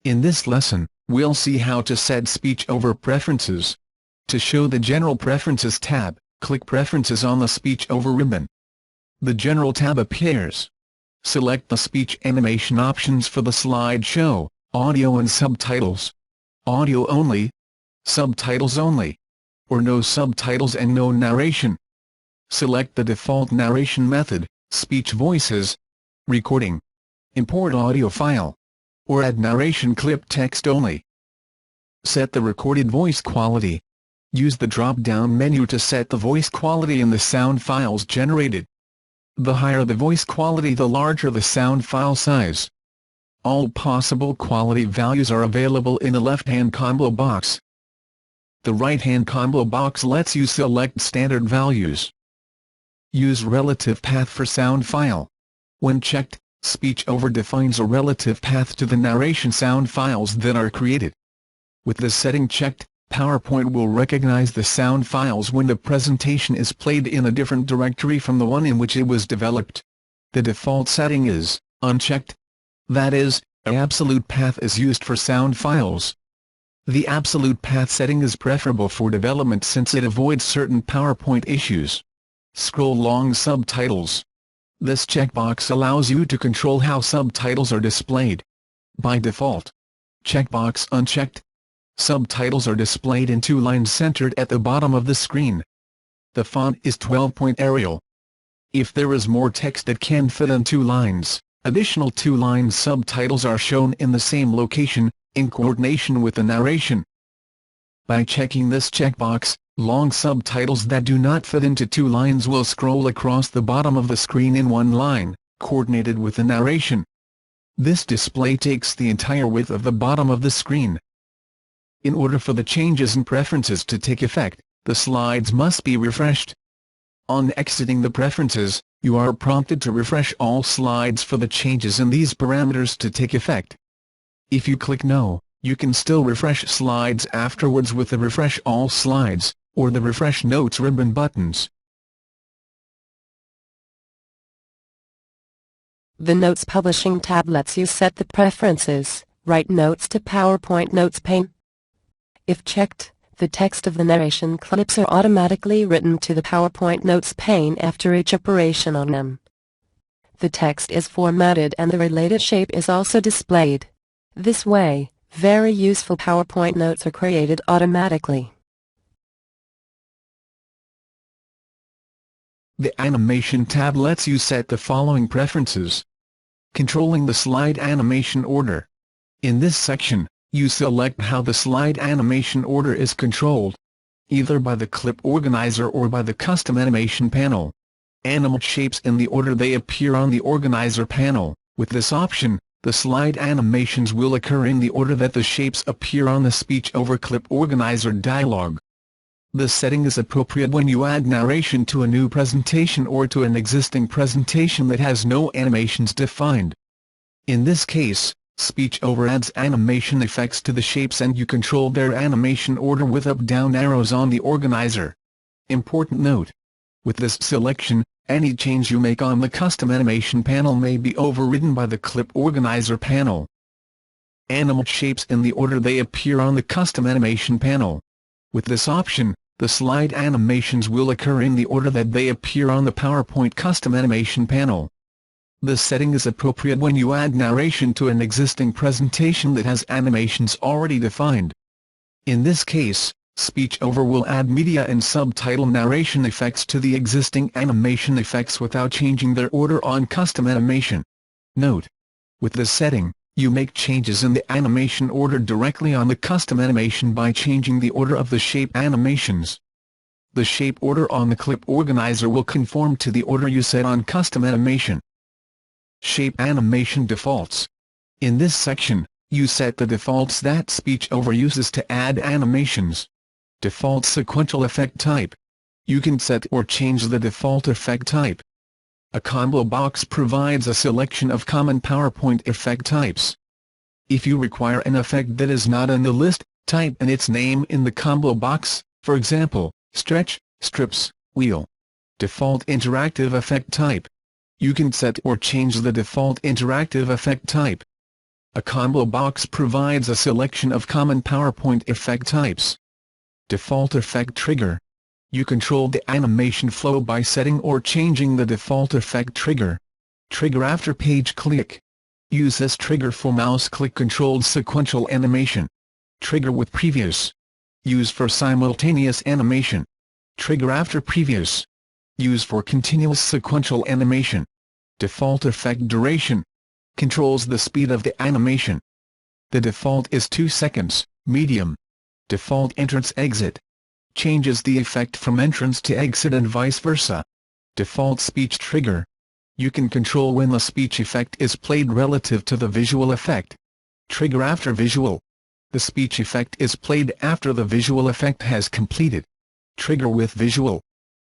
In this lesson, we'll see how to set speech over preferences. To show the General Preferences tab, click Preferences on the Speech Over ribbon. The General tab appears. Select the speech animation options for the slideshow, audio and subtitles. Audio only, subtitles only, or no subtitles and no narration. Select the default narration method, speech voices, recording, import audio file, or add narration clip text only. Set the recorded voice quality. Use the drop-down menu to set the voice quality in the sound files generated. The higher the voice quality, the larger the sound file size. All possible quality values are available in the left-hand combo box. The right-hand combo box lets you select standard values. Use relative path for sound file. When checked, Speech Over defines a relative path to the narration sound files that are created. With this setting checked, PowerPoint will recognize the sound files when the presentation is played in a different directory from the one in which it was developed. The default setting is unchecked. That is, an absolute path is used for sound files. The absolute path setting is preferable for development since it avoids certain PowerPoint issues. Scroll along subtitles. This checkbox allows you to control how subtitles are displayed. By default, checkbox unchecked. Subtitles are displayed in 2 lines centered at the bottom of the screen. The font is 12-point Arial. If there is more text that can fit in 2 lines, additional 2-line subtitles are shown in the same location, in coordination with the narration. By checking this checkbox, long subtitles that do not fit into 2 lines will scroll across the bottom of the screen in 1 line, coordinated with the narration. This display takes the entire width of the bottom of the screen. In order for the changes in preferences to take effect, the slides must be refreshed. On exiting the preferences, you are prompted to refresh all slides for the changes in these parameters to take effect. If you click No, you can still refresh slides afterwards with the Refresh All Slides, or the Refresh Notes ribbon buttons. The Notes Publishing tab lets you set the preferences, write notes to PowerPoint Notes pane. If checked, the text of the narration clips are automatically written to the PowerPoint Notes pane after each operation on them. The text is formatted and the related shape is also displayed. This way, very useful PowerPoint notes are created automatically. The Animation tab lets you set the following preferences. Controlling the slide animation order. In this section, you select how the slide animation order is controlled, either by the clip organizer or by the custom animation panel. Animate shapes in the order they appear on the organizer panel. With this option, the slide animations will occur in the order that the shapes appear on the Speech Over Clip Organizer dialog. This setting is appropriate when you add narration to a new presentation or to an existing presentation that has no animations defined. In this case, Speech Over adds animation effects to the shapes and you control their animation order with up-down arrows on the organizer. Important note: with this selection, any change you make on the custom animation panel may be overridden by the clip organizer panel. Animate shapes in the order they appear on the custom animation panel. With this option, the slide animations will occur in the order that they appear on the PowerPoint custom animation panel. This setting is appropriate when you add narration to an existing presentation that has animations already defined. In this case, Speech Over will add media and subtitle narration effects to the existing animation effects without changing their order on custom animation. Note: with this setting, you make changes in the animation order directly on the custom animation by changing the order of the shape animations. The shape order on the clip organizer will conform to the order you set on custom animation. Shape animation defaults. In this section, you set the defaults that Speech Over uses to add animations. Default sequential effect type. You can set or change the default effect type. A combo box provides a selection of common PowerPoint effect types. If you require an effect that is not in the list, type in its name in the combo box, for example, stretch, strips, wheel. Default interactive effect type. You can set or change the default interactive effect type. A combo box provides a selection of common PowerPoint effect types. Default effect trigger. You control the animation flow by setting or changing the default effect trigger. Trigger after page click. Use this trigger for mouse click controlled sequential animation. Trigger with previous. Use for simultaneous animation. Trigger after previous. Use for continuous sequential animation. Default effect duration. Controls the speed of the animation. The default is 2 seconds, medium. Default entrance-exit. Changes the effect from entrance to exit and vice versa. Default speech trigger. You can control when the speech effect is played relative to the visual effect. Trigger after visual. The speech effect is played after the visual effect has completed. Trigger with visual.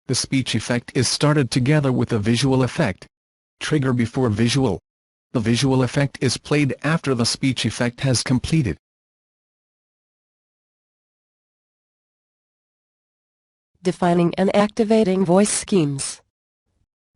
The speech effect is started together with the visual effect. Trigger before visual. The visual effect is played after the speech effect has completed. Defining and activating voice schemes.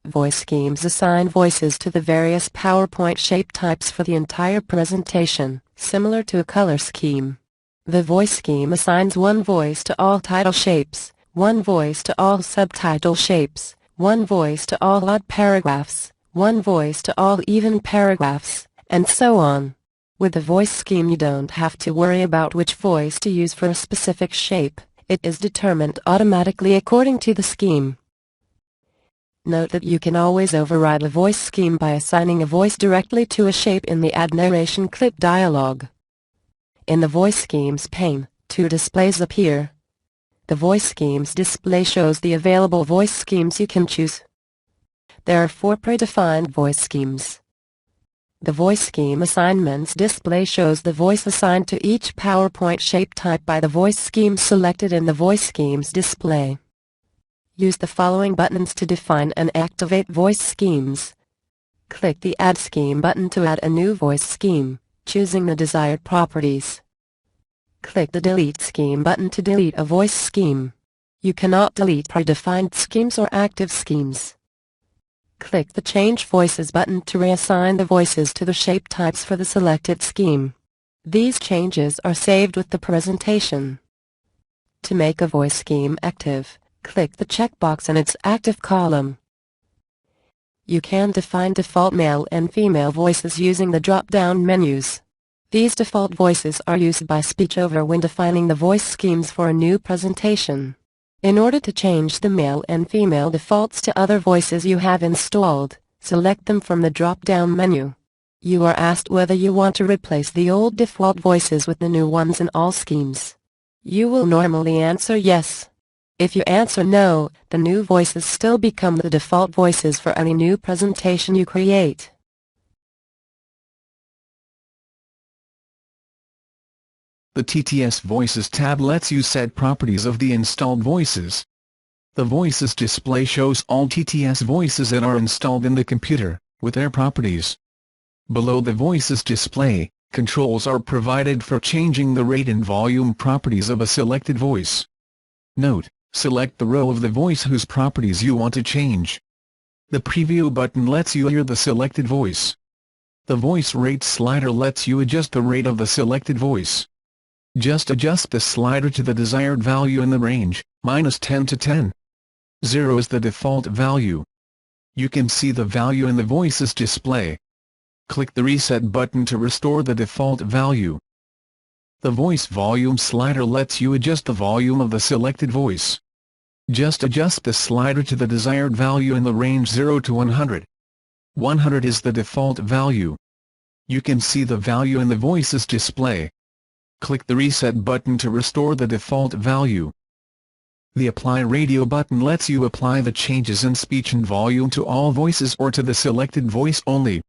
Voice schemes assign voices to the various PowerPoint shape types for the entire presentation, similar to a color scheme. The voice scheme assigns one voice to all title shapes, one voice to all subtitle shapes, one voice to all odd paragraphs, one voice to all even paragraphs, and so on. With the voice scheme you don't have to worry about which voice to use for a specific shape. It is determined automatically according to the scheme. Note that you can always override a voice scheme by assigning a voice directly to a shape in the Add Narration Clip dialog. In the Voice Schemes pane, 2 displays appear. The Voice Schemes display shows the available voice schemes you can choose. There are 4 predefined voice schemes. The Voice Scheme Assignments display shows the voice assigned to each PowerPoint shape type by the voice scheme selected in the Voice Schemes display. Use the following buttons to define and activate voice schemes. Click the Add Scheme button to add a new voice scheme, choosing the desired properties. Click the Delete Scheme button to delete a voice scheme. You cannot delete predefined schemes or active schemes. Click the Change Voices button to reassign the voices to the shape types for the selected scheme. These changes are saved with the presentation. To make a voice scheme active, click the checkbox in its Active column. You can define default male and female voices using the drop-down menus. These default voices are used by SpeechOver when defining the voice schemes for a new presentation. In order to change the male and female defaults to other voices you have installed, select them from the drop-down menu. You are asked whether you want to replace the old default voices with the new ones in all schemes. You will normally answer yes. If you answer no, the new voices still become the default voices for any new presentation you create. The TTS Voices tab lets you set properties of the installed voices. The Voices display shows all TTS voices that are installed in the computer, with their properties. Below the Voices display, controls are provided for changing the rate and volume properties of a selected voice. Note: select the row of the voice whose properties you want to change. The Preview button lets you hear the selected voice. The Voice Rate slider lets you adjust the rate of the selected voice. Just adjust the slider to the desired value in the range, -10 to 10. 0 is the default value. You can see the value in the Voices display. Click the Reset button to restore the default value. The Voice Volume slider lets you adjust the volume of the selected voice. Just adjust the slider to the desired value in the range 0 to 100. 100 is the default value. You can see the value in the Voices display. Click the Reset button to restore the default value. The Apply Radio button lets you apply the changes in speech and volume to all voices or to the selected voice only.